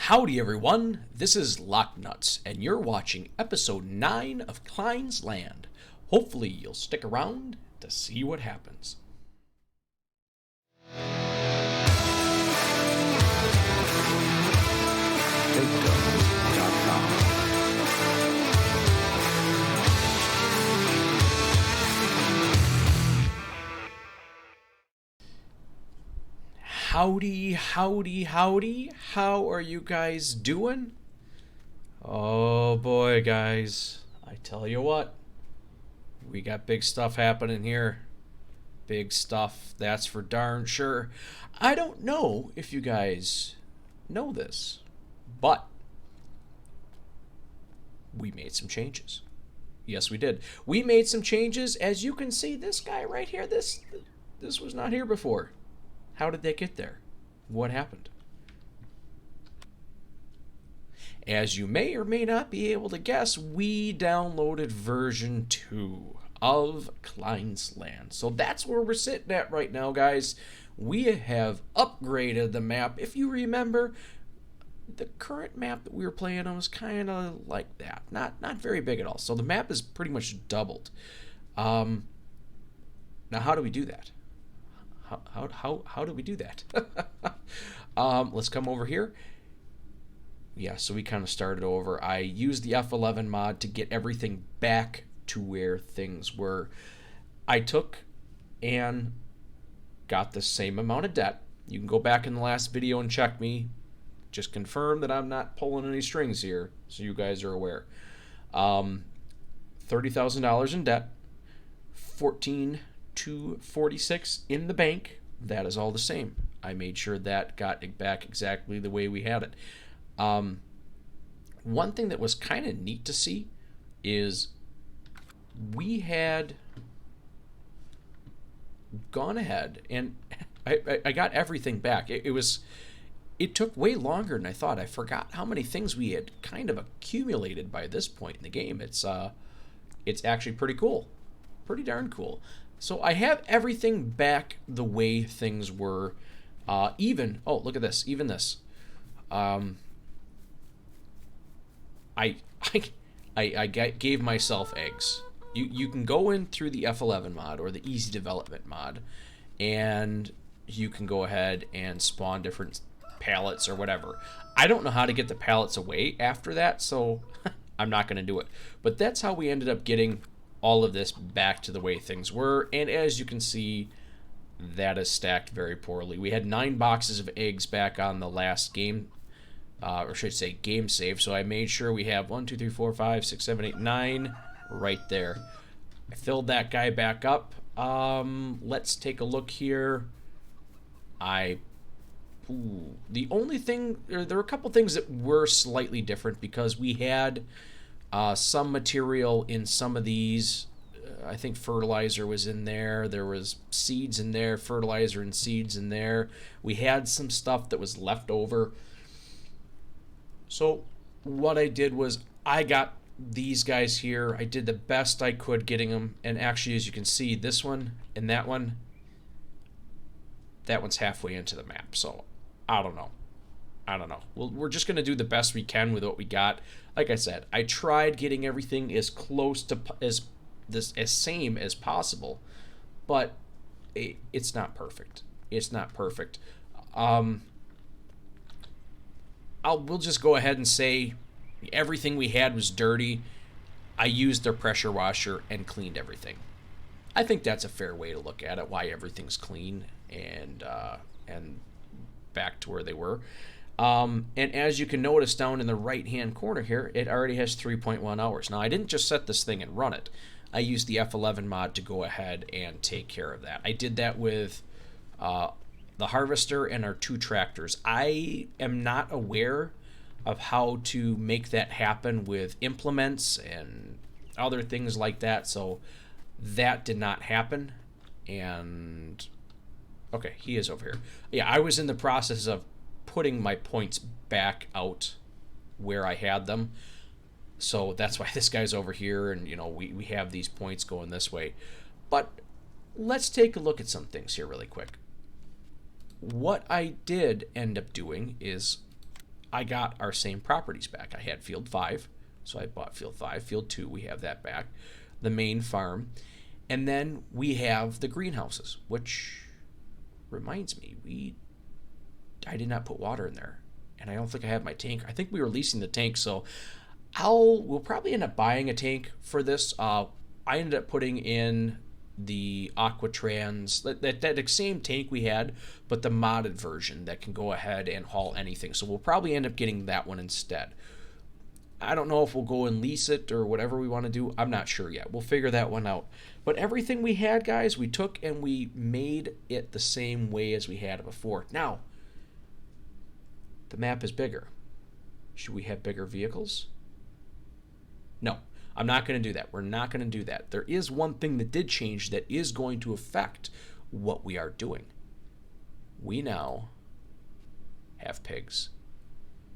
Howdy everyone, this is Nutz, and you're watching episode 9 of Kleines Land. Hopefully you'll stick around to see what happens. Howdy, howdy, howdy. How are you guys doing? Oh boy, guys. I tell you what. We got big stuff happening here. Big stuff, that's for darn sure. I don't know if you guys know this, but we made some changes. Yes, we did. We made some changes. As you can see, this guy right here, this was not here before. How did they get there? What happened? As you may or may not be able to guess, we downloaded version 2 of Kleines Land. So that's where we're sitting at right now, guys. We have upgraded the map. If you remember, the current map that we were playing on was kind of like that. Not very big at all. So the map is pretty much doubled. Now, how do we do that? How do we do that? Let's come over here. Yeah, so we kind of started over. I used the F11 mod to get everything back to where things were. I took and got the same amount of debt. You can go back in the last video and check me. Just confirm that I'm not pulling any strings here, so you guys are aware. $30,000 in debt. 246 in the bank. That is all the same. I made sure that got it back exactly the way we had it. One thing that was kind of neat to see is we had gone ahead and I got everything back. It took way longer than I thought. I forgot how many things we had kind of accumulated by this point in the game. It's actually pretty cool. Pretty darn cool. So I have everything back the way things were. Oh, look at this. Even this. I gave myself eggs. You can go in through the F11 mod or the easy development mod, and you can go ahead and spawn different pallets or whatever. I don't know how to get the pallets away after that, so I'm not going to do it. But that's how we ended up getting all of this back to the way things were, and as you can see, that is stacked very poorly. We had 9 boxes of eggs back on the last game, or should I say game save, so I made sure we have 1, 2, 3, 4, 5, 6, 7, 8, 9 right there. I filled that guy back up. Let's take a look here. The only thing, there were a couple things that were slightly different because we had some material in some of these. I think fertilizer was in there. There was seeds in there, fertilizer and seeds in there. We had some stuff that was left over. So what I did was I got these guys here. I did the best I could getting them. And actually, as you can see, this one and that one's halfway into the map. So I don't know. We're just going to do the best we can with what we got. Like I said, I tried getting everything as close to as same as possible, but it's not perfect. It's not perfect. We'll just go ahead and say everything we had was dirty. I used their pressure washer and cleaned everything. I think that's a fair way to look at it, why everything's clean and back to where they were. And as you can notice down in the right-hand corner here, it already has 3.1 hours. Now, I didn't just set this thing and run it. I used the F11 mod to go ahead and take care of that. I did that with the harvester and our 2 tractors. I am not aware of how to make that happen with implements and other things like that, so that did not happen. And okay, he is over here. Yeah, I was in the process of putting my points back out where I had them. So that's why this guy's over here, and we have these points going this way. But let's take a look at some things here really quick. What I did end up doing is I got our same properties back. I had field 5, so I bought field 5. Field 2, we have that back. The main farm. And then we have the greenhouses, which reminds me, I did not put water in there. And I don't think I have my tank. I think we were leasing the tank, so we'll probably end up buying a tank for this. I ended up putting in the Aquatrans, that same tank we had, but the modded version that can go ahead and haul anything. So we'll probably end up getting that one instead. I don't know if we'll go and lease it or whatever we want to do. I'm not sure yet. We'll figure that one out. But everything we had, guys, we took and we made it the same way as we had it before. Now, the map is bigger. Should we have bigger vehicles? No, I'm not going to do that. We're not going to do that. There is one thing that did change that is going to affect what we are doing. We now have pigs.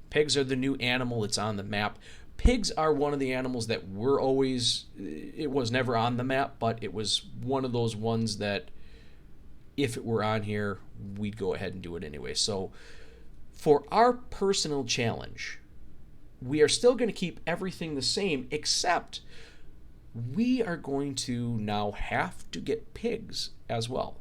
Pigs are the new animal that's on the map. Pigs are one of the animals that it was never on the map, but it was one of those ones that if it were on here, we'd go ahead and do it anyway. So for our personal challenge, we are still going to keep everything the same, except we are going to now have to get pigs as well.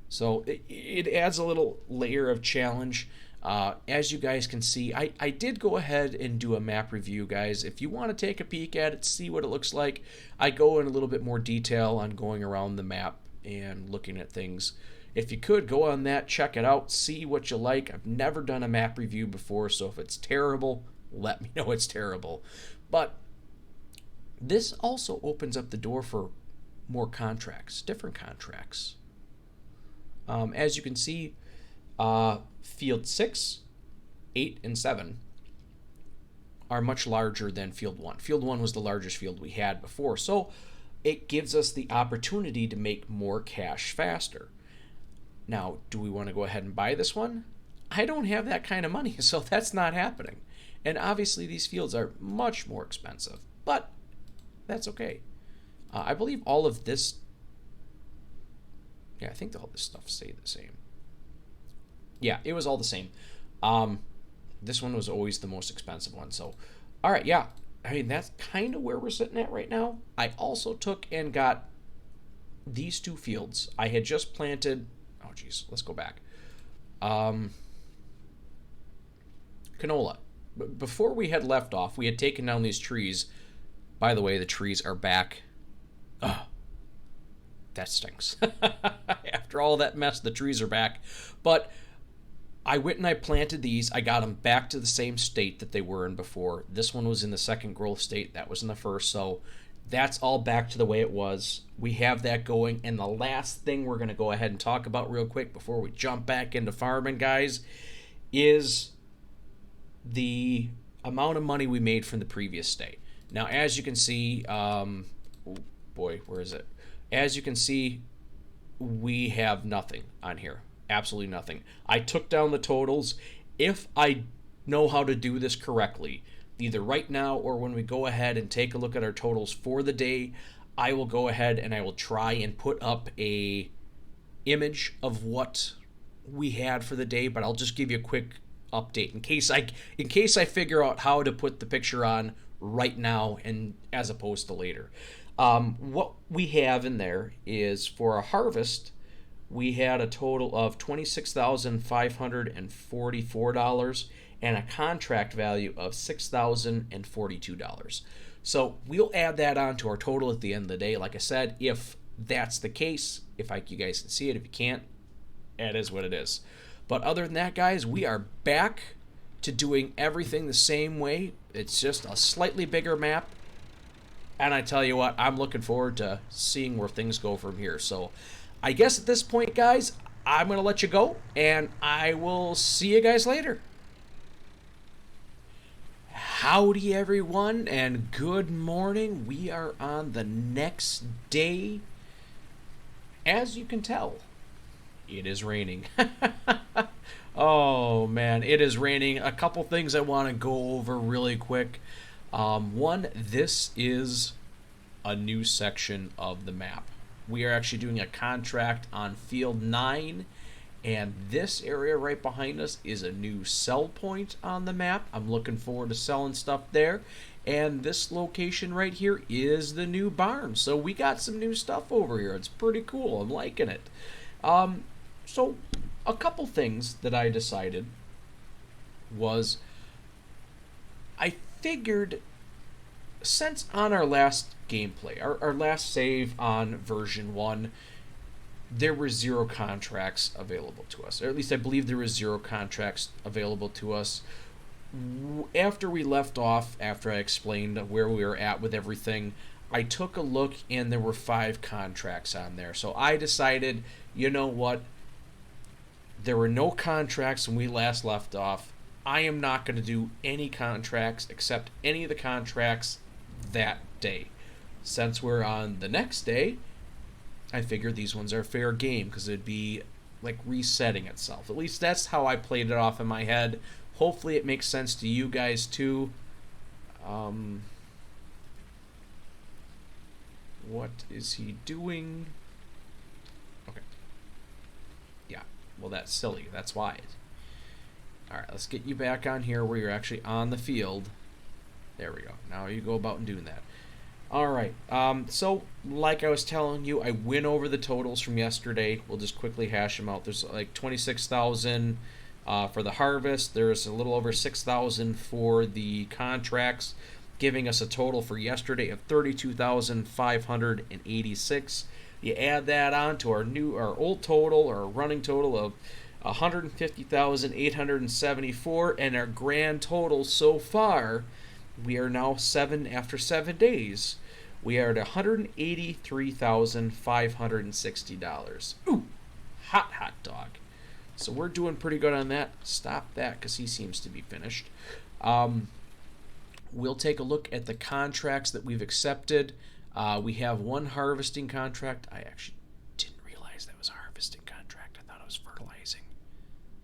So it adds a little layer of challenge. As you guys can see, I did go ahead and do a map review, guys. If you want to take a peek at it, see what it looks like, I go in a little bit more detail on going around the map and looking at things. If you could, go on that, check it out, see what you like. I've never done a map review before, so if it's terrible, let me know it's terrible. But this also opens up the door for more contracts, different contracts. As you can see, Field 6, 8, and 7 are much larger than Field 1. Field 1 was the largest field we had before, so it gives us the opportunity to make more cash faster. Now, do we want to go ahead and buy this one? I don't have that kind of money, so that's not happening. And obviously these fields are much more expensive, but that's okay. I believe all of this, I think all this stuff stayed the same. Yeah, it was all the same. This one was always the most expensive one. So, all right, yeah. I mean, that's kind of where we're sitting at right now. I also took and got these 2 fields. I had just planted, oh, geez, let's go back. Canola. Before we had left off, we had taken down these trees. By the way, the trees are back. Oh, that stinks. After all that mess, the trees are back. But I went and I planted these. I got them back to the same state that they were in before. This one was in the second growth state. That was in the first. So that's all back to the way it was. We have that going. And the last thing we're going to go ahead and talk about real quick before we jump back into farming, guys, is the amount of money we made from the previous day. Now, as you can see, oh boy, where is it? As you can see, we have nothing on here. Absolutely nothing. I took down the totals. If I know how to do this correctly, either right now or when we go ahead and take a look at our totals for the day, I will go ahead and I will try and put up a image of what we had for the day, but I'll just give you a quick update in case I figure out how to put the picture on right now and as opposed to later. What we have in there is for a harvest, we had a total of $26,544 and a contract value of $6,042. So we'll add that on to our total at the end of the day. Like I said, if that's the case, you guys can see it. If you can't, it is what it is. But other than that, guys, we are back to doing everything the same way. It's just a slightly bigger map. And I tell you what, I'm looking forward to seeing where things go from here. So I guess at this point, guys, I'm going to let you go, and I will see you guys later. Howdy, everyone, and good morning. We are on the next day. As you can tell, it is raining. Oh, man, it is raining. A couple things I want to go over really quick. One, this is a new section of the map. We are actually doing a contract on Field 9 And this area right behind us is a new sell point on the map. I'm looking forward to selling stuff there. And this location right here is the new barn. So we got some new stuff over here. It's pretty cool. I'm liking it. So a couple things that I decided was I figured since on our last gameplay, our last save on version 1, there were 0 contracts available to us. Or at least I believe there were 0 contracts available to us. After we left off, after I explained where we were at with everything, I took a look and there were 5 contracts on there. So I decided, you know what? There were no contracts when we last left off. I am not going to do any contracts except any of the contracts that day. Since we're on the next day, I figured these ones are fair game because it'd be like resetting itself. At least that's how I played it off in my head. Hopefully it makes sense to you guys too. What is he doing? Okay. Yeah, well that's silly. That's why. Alright, let's get you back on here where you're actually on the field. There we go. Now you go about and doing that. Alright, so like I was telling you, I went over the totals from yesterday. We'll just quickly hash them out. There's like 26,000 for the harvest. There's a little over 6,000 for the contracts, giving us a total for yesterday of 32,586. You add that on to our old total, or running total of 150,874, and our grand total so far, we are now after 7 days. We are at $183,560. Ooh, hot dog. So we're doing pretty good on that. Stop that because he seems to be finished. We'll take a look at the contracts that we've accepted. We have one harvesting contract. I actually didn't realize that was a harvesting contract. I thought it was fertilizing.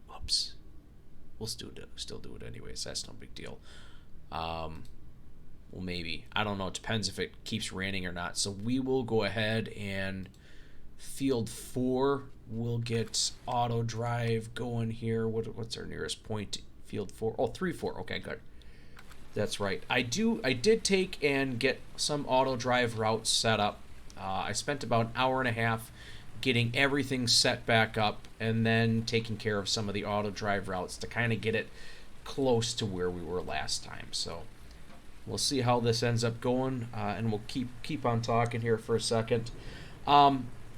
Whoops. We'll still do it anyways. That's no big deal. Well, maybe. I don't know. It depends if it keeps raining or not. So we will go ahead and field 4. We'll get auto drive going here. What's our nearest point? Field 4. Oh, 3-4. Okay, good. That's right. I did take and get some auto drive routes set up. I spent about an hour and a half getting everything set back up and then taking care of some of the auto drive routes to kind of get it close to where we were last time. So we'll see how this ends up going, and we'll keep on talking here for a second.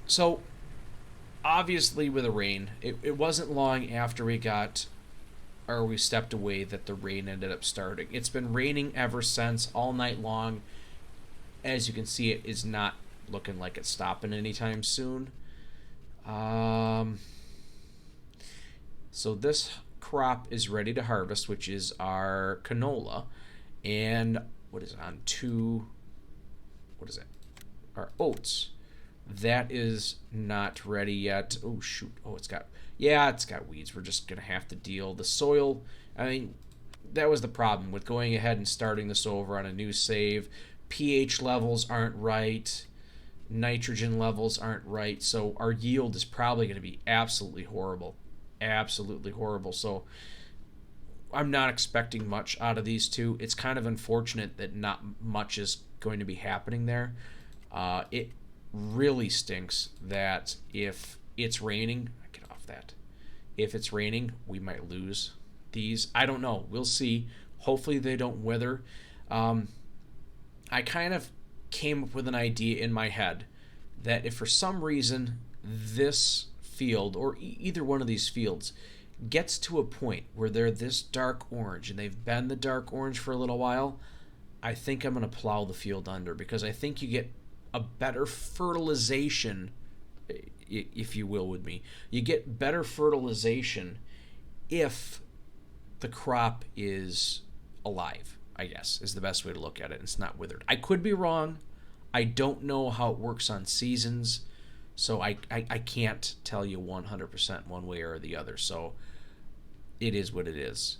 So obviously with the rain, it wasn't long after we stepped away that the rain ended up starting. It's been raining ever since, all night long. As you can see, it is not looking like it's stopping anytime soon. So this crop is ready to harvest, which is our canola, and what is it on what is it? Our oats. That is not ready yet. Oh shoot! Oh, it's got weeds. We're just gonna have to deal the soil. I mean, that was the problem with going ahead and starting this over on a new save. pH levels aren't right. Nitrogen levels aren't right. So our yield is probably going to be absolutely horrible. Absolutely horrible. So I'm not expecting much out of these two. It's kind of unfortunate that not much is going to be happening there. It really stinks that if it's raining, get off that. If it's raining, we might lose these. I don't know. We'll see. Hopefully they don't wither. I kind of came up with an idea in my head that if for some reason this field or either one of these fields gets to a point where they're this dark orange and they've been the dark orange for a little while, I think I'm going to plow the field under, because I think you get a better fertilization, if you will, with me. You get better fertilization if the crop is alive, I guess, is the best way to look at it. It's not withered. I could be wrong. I don't know how it works on seasons, so I can't tell you 100% one way or the other. So it is what it is.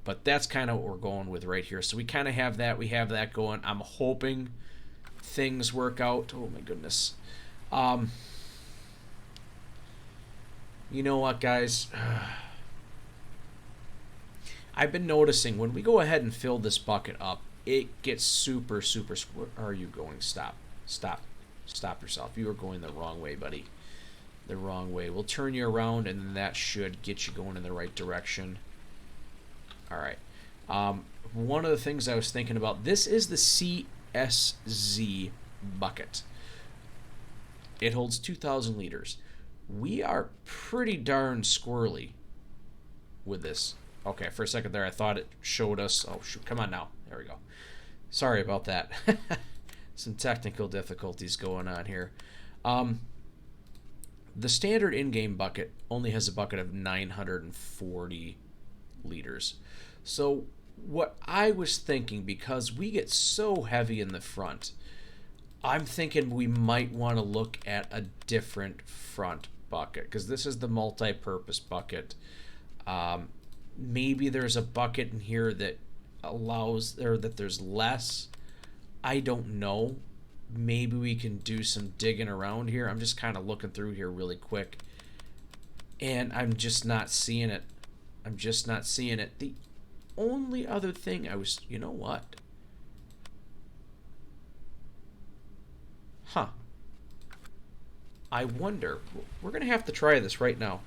But that's kind of what we're going with right here. So we kind of have that. We have that going. I'm hoping things work out. Oh, my goodness. You know what, guys? I've been noticing when we go ahead and fill this bucket up, it gets super, super. Where are you going? Stop. Stop. Stop yourself. You are going the wrong way, buddy. The wrong way. We'll turn you around, and then that should get you going in the right direction. All right. One of the things I was thinking about, this is the CSZ bucket. It holds 2,000 liters. We are pretty darn squirrely with this. Okay, for a second there, I thought it showed us. Oh, shoot. Come on now. There we go. Sorry about that. Some technical difficulties going on here. The standard in-game bucket only has a bucket of 940 liters. So what I was thinking, because we get so heavy in the front, I'm thinking we might want to look at a different front bucket, because this is the multi-purpose bucket. Maybe there's a bucket in here that allows, or that there's less. I don't know. Maybe we can do some digging around here. I'm just kind of looking through here really quick, and I'm just not seeing it. I'm just not seeing it. The only other thing I was, you know what? Huh. I wonder. We're going to have to try this right now.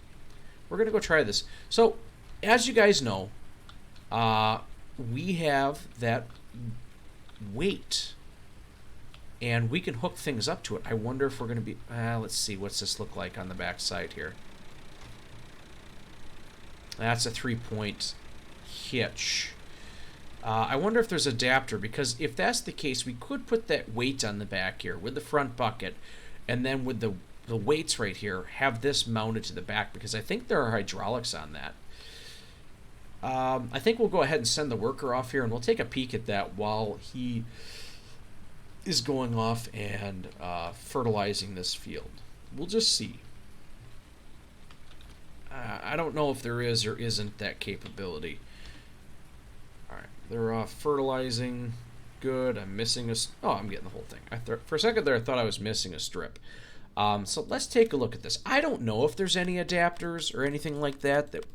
We're going to go try this. So, as you guys know, we have that weight, and we can hook things up to it. I wonder if we're going to be... let's see. What's this look like on the back side here? That's a 3-point hitch. I wonder if there's an adapter, because if that's the case, we could put that weight on the back here with the front bucket, and then with the weights right here, have this mounted to the back, because I think there are hydraulics on that. I think we'll go ahead and send the worker off here, and we'll take a peek at that while he is going off and fertilizing this field. We'll just see. I don't know if there is or isn't that capability. All right, they're off fertilizing. Good. I'm missing a... Oh, I'm getting the whole thing. For a second there, I thought I was missing a strip. So let's take a look at this. I don't know if there's any adapters or anything like that that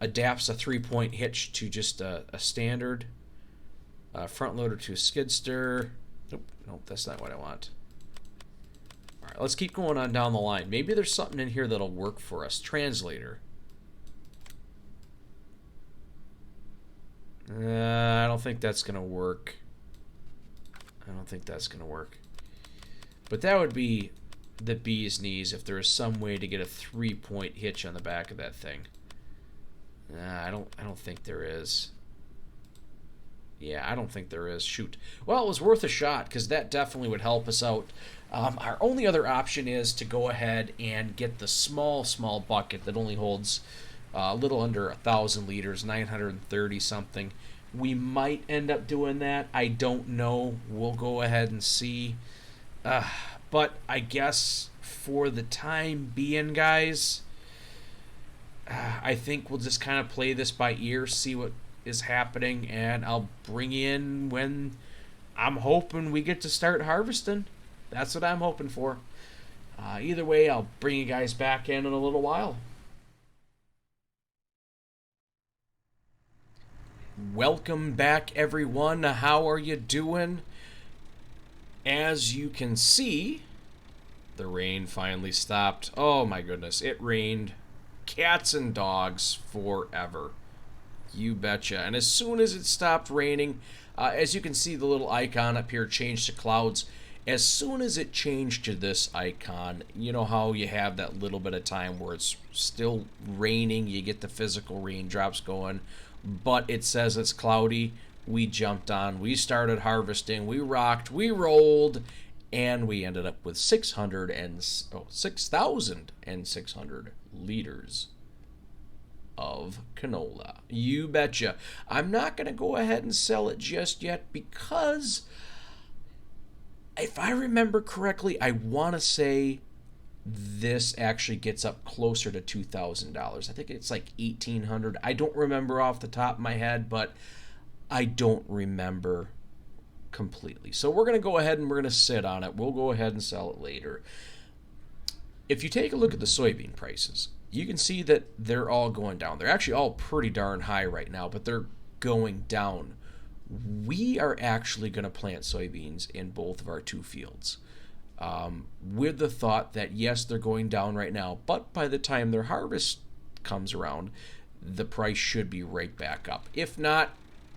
adapts a 3-point hitch to just a standard front loader to a skid steer. Nope, that's not what I want. All right, let's keep going on down the line. Maybe there's something in here that'll work for us. Translator. I don't think that's going to work. I don't think that's going to work. But that would be the bee's knees if there is some way to get a 3-point hitch on the back of that thing. I don't think there is. Yeah, I don't think there is. Shoot. Well, it was worth a shot, because that definitely would help us out. Our only other option is to go ahead and get the small bucket that only holds a little under 1,000 liters, 930 something. We might end up doing that. I don't know. We'll go ahead and see. But I guess for the time being, guys, I think we'll just kind of play this by ear, see what is happening, and I'll bring in when I'm hoping we get to start harvesting. That's what I'm hoping for. Either way, I'll bring you guys back in a little while. Welcome back, everyone. How are you doing? As you can see, the rain finally stopped. Oh my goodness, it rained cats and dogs forever. You betcha. And as soon as it stopped raining, as you can see, the little icon up here changed to clouds. As soon as it changed to this icon, you know how you have that little bit of time where it's still raining, you get the physical raindrops going, but it says it's cloudy. We jumped on, we started harvesting, we rocked, we rolled, and we ended up with 6,600 liters of canola. You betcha. I'm not going to go ahead and sell it just yet, because if I remember correctly, I want to say this actually gets up closer to $2,000. I think it's like $1,800. I don't remember off the top of my head, but I don't remember completely. So we're going to go ahead and we're going to sit on it. We'll go ahead and sell it later. If you take a look at the soybean prices, you can see that they're all going down. They're actually all pretty darn high right now, but they're going down. We are actually going to plant soybeans in both of our 2 fields, with the thought that yes, they're going down right now, but by the time their harvest comes around, the price should be right back up. If not,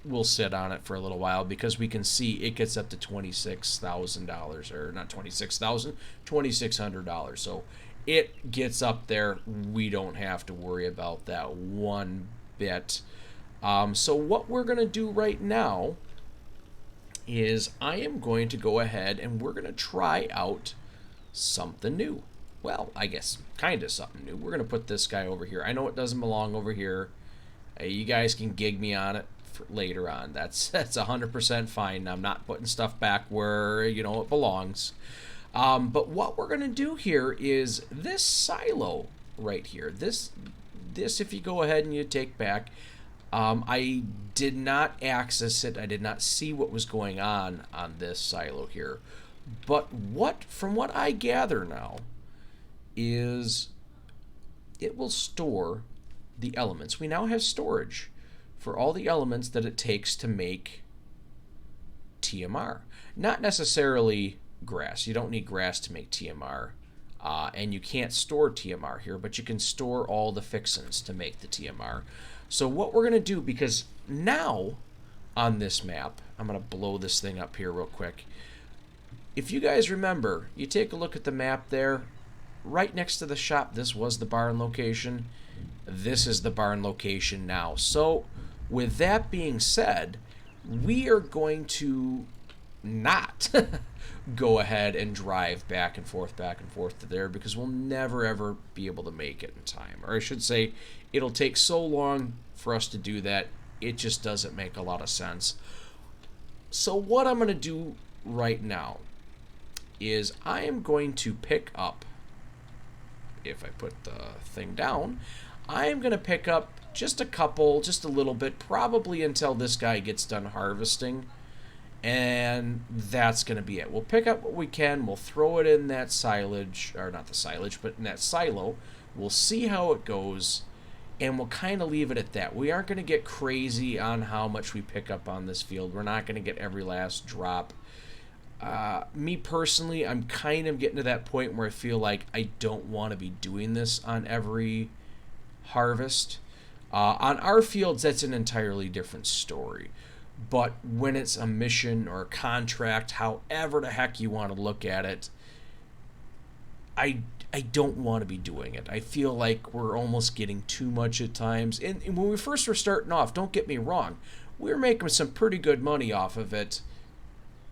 we'll sit on it for a little while, because we can see it gets up to $26,000, or not 26,000, $2,600. So it gets up there. We don't have to worry about that one bit. So what we're going to do right now is I am going to go ahead and we're going to try out something new. Well, I guess kind of something new. We're going to put this guy over here. I know it doesn't belong over here. You guys can gig me on it for later on. That's 100% fine. I'm not putting stuff back where, you know, it belongs. But what we're going to do here is this silo right here. This if you go ahead and you take back, I did not access it. I did not see what was going on this silo here. But from what I gather now is it will store the elements. We now have storage for all the elements that it takes to make TMR. Not necessarily grass. You don't need grass to make TMR. And you can't store TMR here, but you can store all the fixins to make the TMR. So what we're going to do, because now on this map, I'm going to blow this thing up here real quick. If you guys remember, you take a look at the map there, right next to the shop, this was the barn location. This is the barn location now. So with that being said, we are going to not go ahead and drive back and forth to there, because we'll never ever be able to make it in time. Or I should say, it'll take so long for us to do that, it just doesn't make a lot of sense. So what I'm going to do right now is I am going to pick up, if I put the thing down, I am going to pick up just a little bit, probably until this guy gets done harvesting. And that's going to be it. We'll pick up what we can. We'll throw it in that silage, or not the silage, but in that silo. We'll see how it goes, and we'll kind of leave it at that. We aren't going to get crazy on how much we pick up on this field. We're not going to get every last drop. Me personally, I'm kind of getting to that point where I feel like I don't want to be doing this on every harvest. On our fields, that's an entirely different story. But when it's a mission or a contract, however the heck you want to look at it, I don't want to be doing it. I feel like we're almost getting too much at times. And when we first were starting off, don't get me wrong, we were making some pretty good money off of it.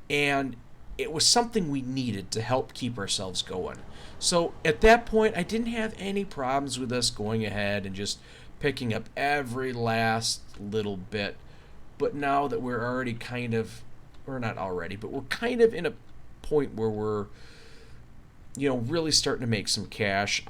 And it was something we needed to help keep ourselves going. So at that point, I didn't have any problems with us going ahead and just picking up every last little bit. But now that we're already kind of, or not already, but we're kind of in a point where we're, you know, really starting to make some cash,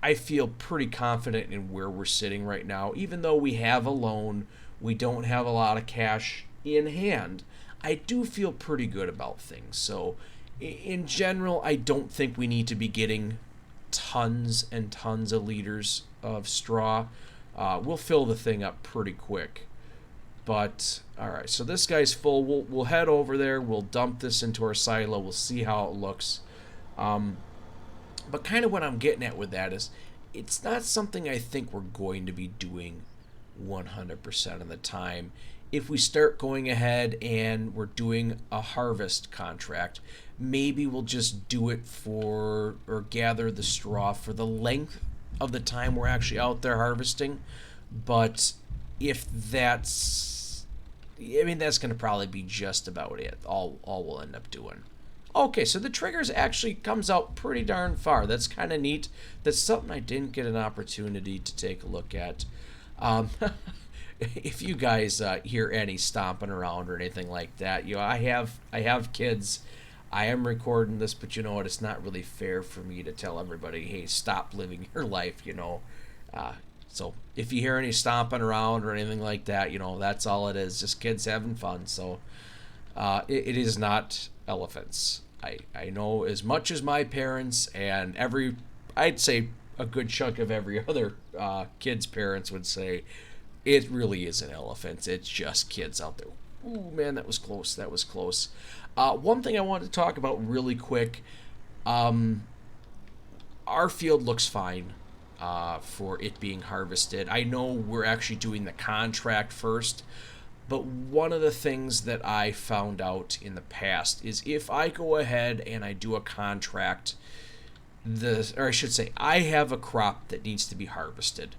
I feel pretty confident in where we're sitting right now. Even though we have a loan, we don't have a lot of cash in hand, I do feel pretty good about things. So in general, I don't think we need to be getting tons and tons of liters of straw. We'll fill the thing up pretty quick. But, all right, so this guy's full. We'll head over there. We'll dump this into our silo. We'll see how it looks. But kind of what I'm getting at with that is it's not something I think we're going to be doing 100% of the time. If we start going ahead and we're doing a harvest contract, maybe we'll just do it for, or gather the straw for the length of the time we're actually out there harvesting. But if that's, I mean, that's going to probably be just about it, all we'll end up doing. Okay, so the triggers actually comes out pretty darn far. That's kind of neat. That's something I didn't get an opportunity to take a look at. If you guys hear any stomping around or anything like that, you know, I have kids. I am recording this, but you know what? It's not really fair for me to tell everybody, hey, stop living your life, you know. So if you hear any stomping around or anything like that, you know, that's all it is. Just kids having fun. So it is not elephants. I know as much as my parents and I'd say a good chunk of every other kid's parents would say, it really isn't elephants. It's just kids out there. Ooh, man, that was close. That was close. One thing I wanted to talk about really quick. Our field looks fine for it being harvested. I know we're actually doing the contract first, but one of the things that I found out in the past is if I go ahead and I do a contract, or I should say, I have a crop that needs to be harvested,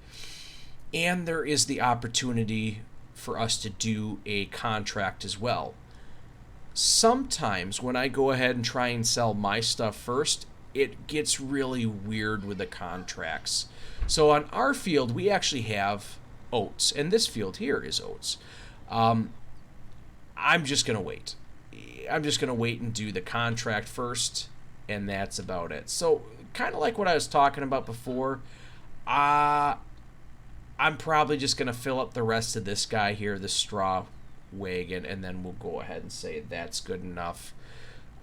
and there is the opportunity for us to do a contract as well. Sometimes when I go ahead and try and sell my stuff first, it gets really weird with the contracts. So on our field, we actually have oats, and this field here is oats. I'm just going to wait. I'm just going to wait and do the contract first, and that's about it. So kind of like what I was talking about before, I'm probably just going to fill up the rest of this guy here, the straw wagon, and then we'll go ahead and say that's good enough.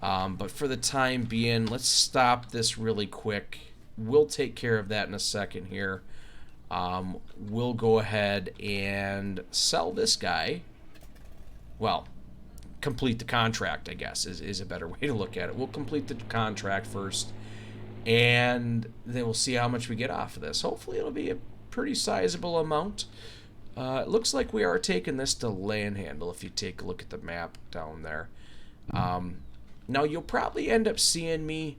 But for the time being, let's stop this really quick. We'll take care of that in a second here. We'll go ahead and sell this guy. Well, complete the contract, I guess, is a better way to look at it. We'll complete the contract first, and then we'll see how much we get off of this. Hopefully it'll be a pretty sizable amount. It looks like we are taking this to land handle if you take a look at the map down there. Now you'll probably end up seeing me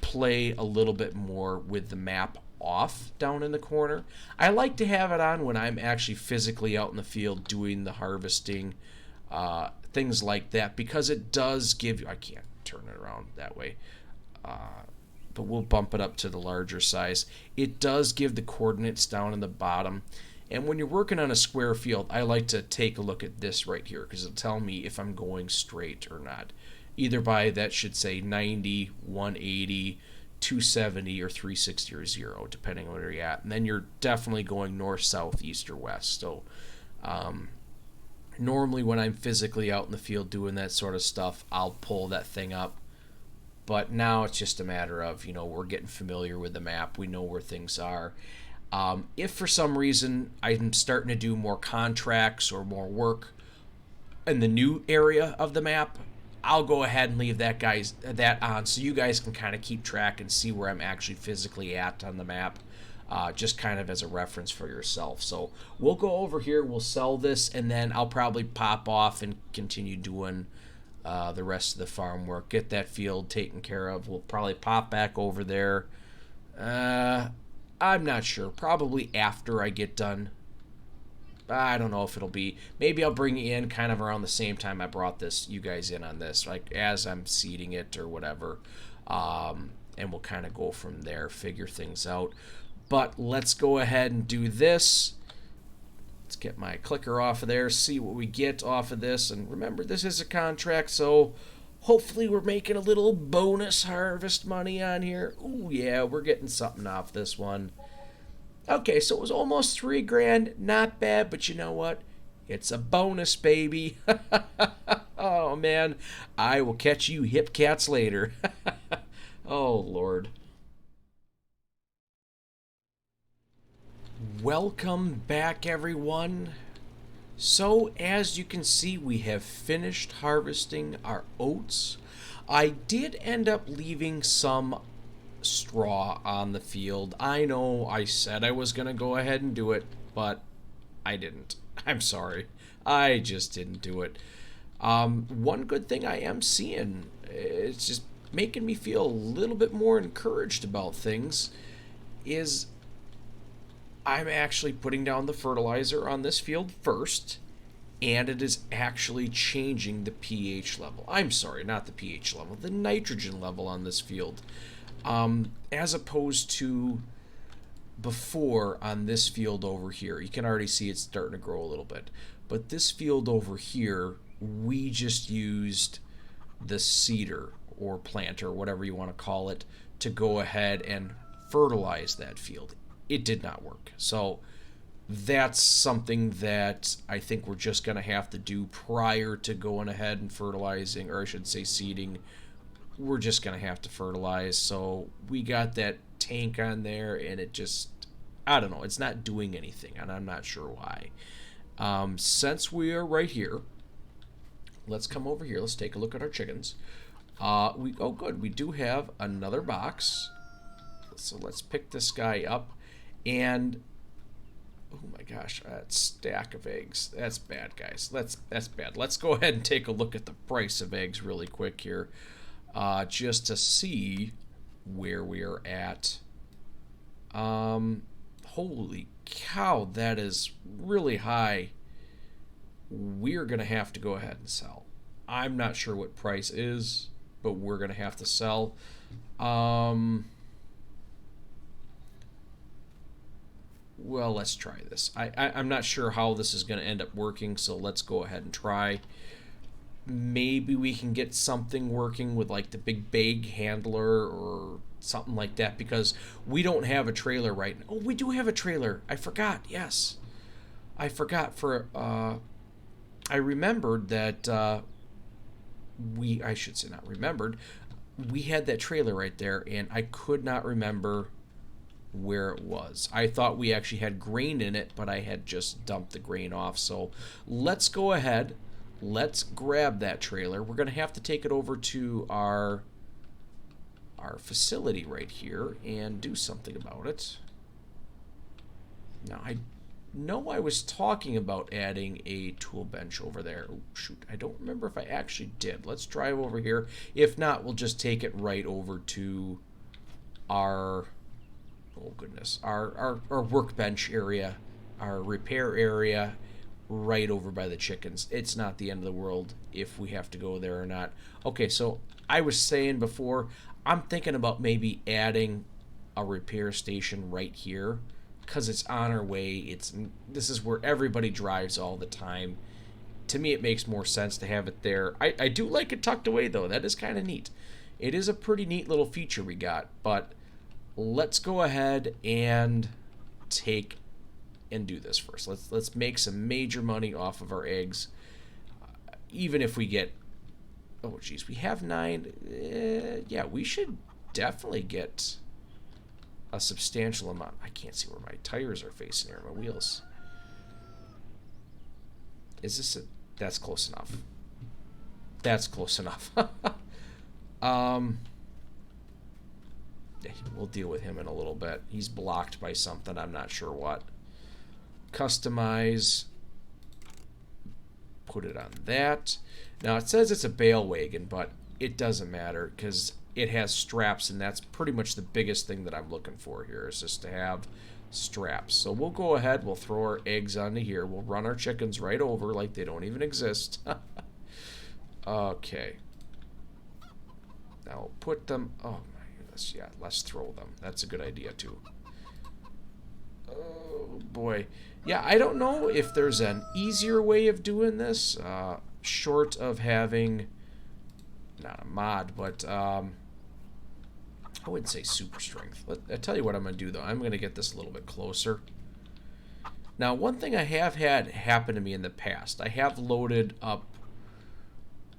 play a little bit more with the map off down in the corner. I like to have it on when I'm actually physically out in the field doing the harvesting, things like that, because it does give you, I can't turn it around that way, but we'll bump it up to the larger size. It does give the coordinates down in the bottom, and when you're working on a square field, I like to take a look at this right here because it'll tell me if I'm going straight or not, either by, that should say 90, 180, 270, or 360, or 0, depending on where you're at. And then you're definitely going north, south, east, or west. So normally when I'm physically out in the field doing that sort of stuff, I'll pull that thing up. But now it's just a matter of, we're getting familiar with the map. We know where things are. If for some reason I'm starting to do more contracts or more work in the new area of the map, I'll go ahead and leave that on so you guys can kind of keep track and see where I'm actually physically at on the map, just kind of as a reference for yourself. So we'll go over here, we'll sell this, and then I'll probably pop off and continue doing the rest of the farm work, get that field taken care of. We'll probably pop back over there. I'm not sure. Probably after I get done. I don't know if it'll be. Maybe I'll bring you in kind of around the same time I brought you guys in on this, like as I'm seeding it or whatever. And we'll kind of go from there, figure things out. But let's go ahead and do this. Let's get my clicker off of there, see what we get off of this. And remember, this is a contract, so hopefully we're making a little bonus harvest money on here. Ooh, yeah, we're getting something off this one. Okay, so it was almost $3,000. Not bad, but you know what? It's a bonus, baby. Oh, man. I will catch you hip cats later. Oh, Lord. Welcome back, everyone. So, as you can see, we have finished harvesting our oats. I did end up leaving some straw on the field. I know I said I was going to go ahead and do it, but I didn't. I'm sorry. I just didn't do it. One good thing I am seeing, it's just making me feel a little bit more encouraged about things, is I'm actually putting down the fertilizer on this field first, and it is actually changing the pH level. I'm sorry, not the pH level, the nitrogen level on this field. As opposed to before on this field over here. You can already see it's starting to grow a little bit. But this field over here, we just used the seeder or planter, whatever you want to call it, to go ahead and fertilize that field. It did not work. So that's something that I think we're just going to have to do prior to going ahead and fertilizing, or I should say seeding. We're just going to have to fertilize. So we got that tank on there, and it just, I don't know, it's not doing anything, and I'm not sure why. Since we are right here, let's come over here. Let's take a look at our chickens. Oh good, we do have another box. So let's pick this guy up, and oh my gosh, that stack of eggs. That's bad, guys. That's bad. Let's go ahead and take a look at the price of eggs really quick here, just to see where we are at. Holy cow, that is really high. We're gonna have to go ahead and sell. I'm not sure what price is, but we're gonna have to sell. Well, let's try this. I'm not sure how this is going to end up working, so let's go ahead and try. Maybe we can get something working with like the big bag handler or something like that, because we don't have a trailer right now. Oh, we do have a trailer. I forgot. Yes. I forgot for I remembered that I should say not remembered. We had that trailer right there, and I could not remember where it was. I thought we actually had grain in it, but I had just dumped the grain off. So let's go ahead. Let's grab that trailer. We're going to have to take it over to our facility right here and do something about it. Now, I know I was talking about adding a tool bench over there. Oh, shoot, I don't remember if I actually did. Let's drive over here. If not, we'll just take it right over to our, oh goodness, our workbench area, our repair area, right over by the chickens. It's not the end of the world if we have to go there or not. Okay, so I was saying before, I'm thinking about maybe adding a repair station right here, because it's on our way. This is where everybody drives all the time. To me, it makes more sense to have it there. I do like it tucked away, though. That is kind of neat. It is a pretty neat little feature we got, but let's go ahead and take and do this first. Let's make some major money off of our eggs. Even if we get, oh geez, we have 9. Yeah, we should definitely get a substantial amount. I can't see where my tires are facing here, my wheels. Is this that's close enough. That's close enough. We'll deal with him in a little bit. He's blocked by something, I'm not sure what. Customize. Put it on that. Now it says it's a bale wagon, but it doesn't matter because it has straps, and that's pretty much the biggest thing that I'm looking for here, is just to have straps. So we'll go ahead, we'll throw our eggs onto here, we'll run our chickens right over like they don't even exist. Okay. Now we'll put them, oh my goodness, yeah, let's throw them. That's a good idea too. Oh boy. Yeah, I don't know if there's an easier way of doing this, short of having, not a mod, but I wouldn't say super strength. I'll tell you what I'm going to do, though. I'm going to get this a little bit closer. Now, one thing I have had happen to me in the past, I have loaded up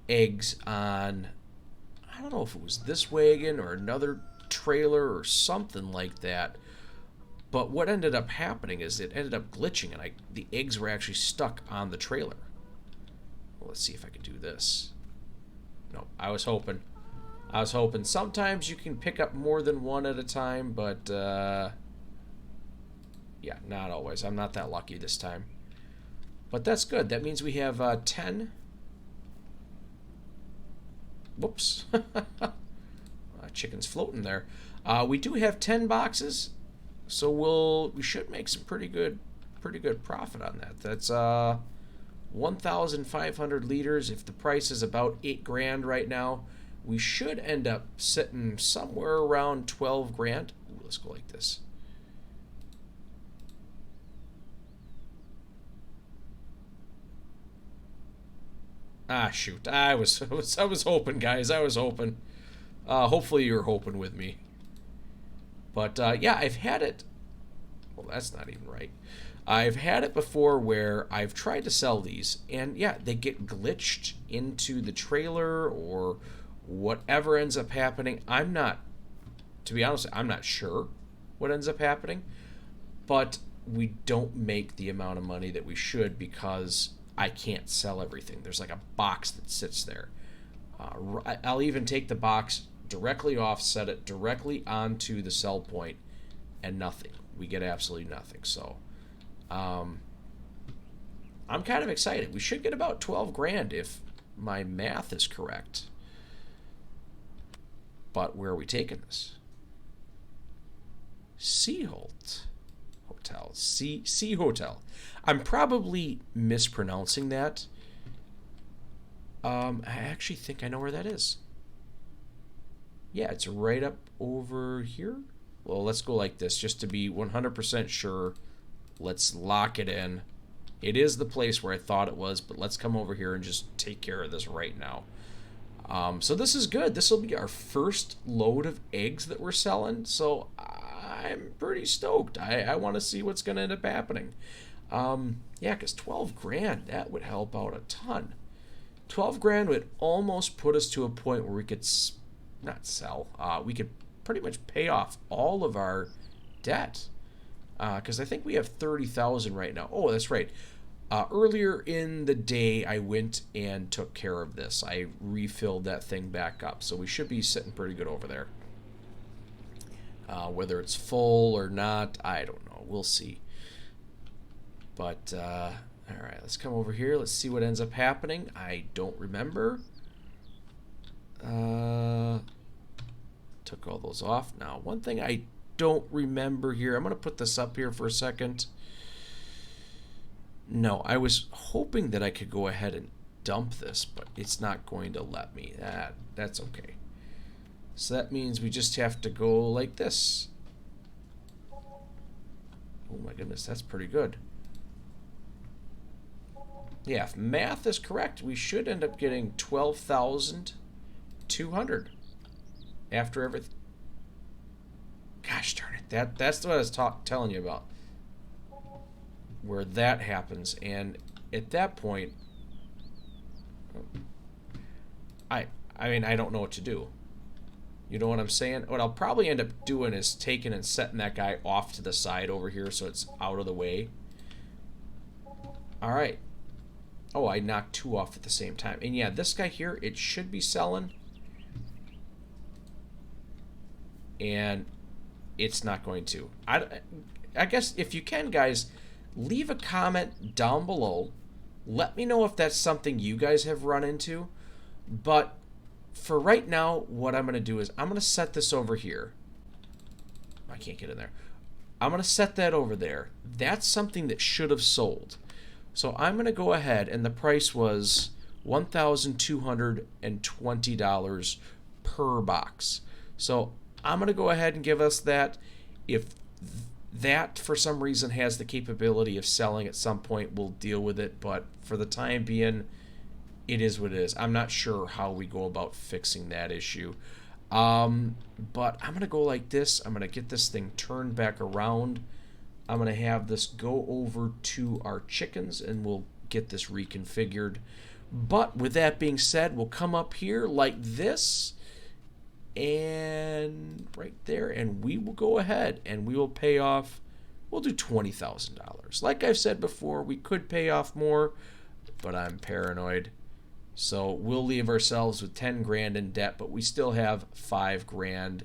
eggs on, I don't know if it was this wagon or another trailer or something like that, but what ended up happening is it ended up glitching, and the eggs were actually stuck on the trailer. Well, let's see if I can do this. No, I was hoping. Sometimes you can pick up more than one at a time, but yeah, not always. I'm not that lucky this time. But that's good. That means we have 10. Whoops. Chicken's floating there. We do have 10 boxes, so we should make some pretty good profit on that. That's 1,500 liters. If the price is about 8 grand right now, we should end up sitting somewhere around 12 grand. Ooh, let's go like this. Ah, shoot. I was hoping, guys. I was hoping. Hopefully you're hoping with me. But yeah, I've had it. Well, that's not even right. I've had it before where I've tried to sell these, and yeah, they get glitched into the trailer or whatever ends up happening. I'm not to be honest, I'm not sure what ends up happening, but we don't make the amount of money that we should because I can't sell everything. There's like a box that sits there. I'll even take the box directly off, set it directly onto the sell point, and nothing. We get absolutely nothing. So I'm kind of excited. We should get about 12 grand if my math is correct. But where are we taking this? Seaholt Hotel. Sea Hotel. I'm probably mispronouncing that. I actually think I know where that is. Yeah, it's right up over here. Well, let's go like this just to be 100% sure. Let's lock it in. It is the place where I thought it was, but let's come over here and just take care of this right now. So this is good. This will be our first load of eggs that we're selling. So I'm pretty stoked. I want to see what's going to end up happening. Yeah, because 12 grand, that would help out a ton. 12 grand would almost put us to a point where we could not sell. We could pretty much pay off all of our debt. Because I think we have 30,000 right now. Oh, that's right. Earlier in the day, I went and took care of this. I refilled that thing back up. So we should be sitting pretty good over there. Whether it's full or not, I don't know. We'll see. But, all right, let's come over here. Let's see what ends up happening. I don't remember. Took all those off. Now, one thing I don't remember here. I'm going to put this up here for a second. No, I was hoping that I could go ahead and dump this, but it's not going to let me. That's okay. So that means we just have to go like this. Oh my goodness, that's pretty good. Yeah, if math is correct, we should end up getting 12,200 after everything. Gosh darn it, that's what I was telling you about. Where that happens, and at that point, I mean, I don't know what to do. You know what I'm saying? What I'll probably end up doing is taking and setting that guy off to the side over here so it's out of the way. All right. Oh, I knocked two off at the same time. And yeah, this guy here, it should be selling. And it's not going to. I guess if you can, guys, leave a comment down below. Let me know if that's something you guys have run into. But for right now, what I'm going to do is I'm going to set this over here. I can't get in there. I'm going to set that over there. That's something that should have sold. So I'm going to go ahead, and the price was $1,220 per box. So I'm going to go ahead and give us that. If that, for some reason, has the capability of selling at some point, we'll deal with it. But for the time being, it is what it is. I'm not sure how we go about fixing that issue. But I'm going to go like this. I'm going to get this thing turned back around. I'm going to have this go over to our chickens, and we'll get this reconfigured. But with that being said, we'll come up here like this and right there, and we will go ahead and we will pay off. We'll do $20,000. Like I've said before, we could pay off more, but I'm paranoid. So we'll leave ourselves with 10 grand in debt, but we still have 5 grand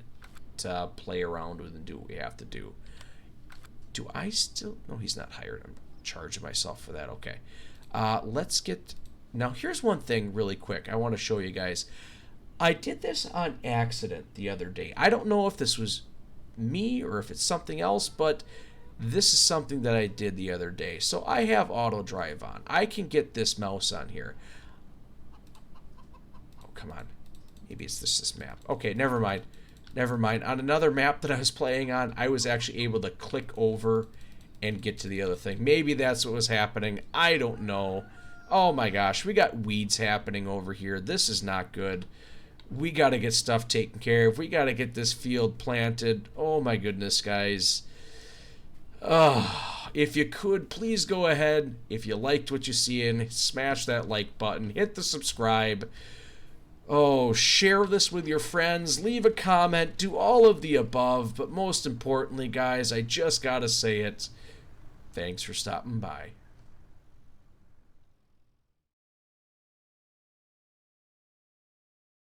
to play around with and do what we have to do. Do I still? No, he's not hired. I'm charging myself for that. Okay. Let's get. Now, here's one thing really quick. I want to show you guys. I did this on accident the other day. I don't know if this was me or if it's something else, but this is something that I did the other day. So I have auto drive on. I can get this mouse on here. Oh, come on. Maybe it's this map. Okay, never mind. Never mind. On another map that I was playing on, I was actually able to click over and get to the other thing. Maybe that's what was happening. I don't know. Oh my gosh, we got weeds happening over here. This is not good. We got to get stuff taken care of. We got to get this field planted. Oh my goodness, guys. If you could, please go ahead. If you liked what you see, and smash that like button. Hit the subscribe. Oh, share this with your friends, leave a comment, do all of the above, but most importantly, guys, I just gotta say it. Thanks for stopping by.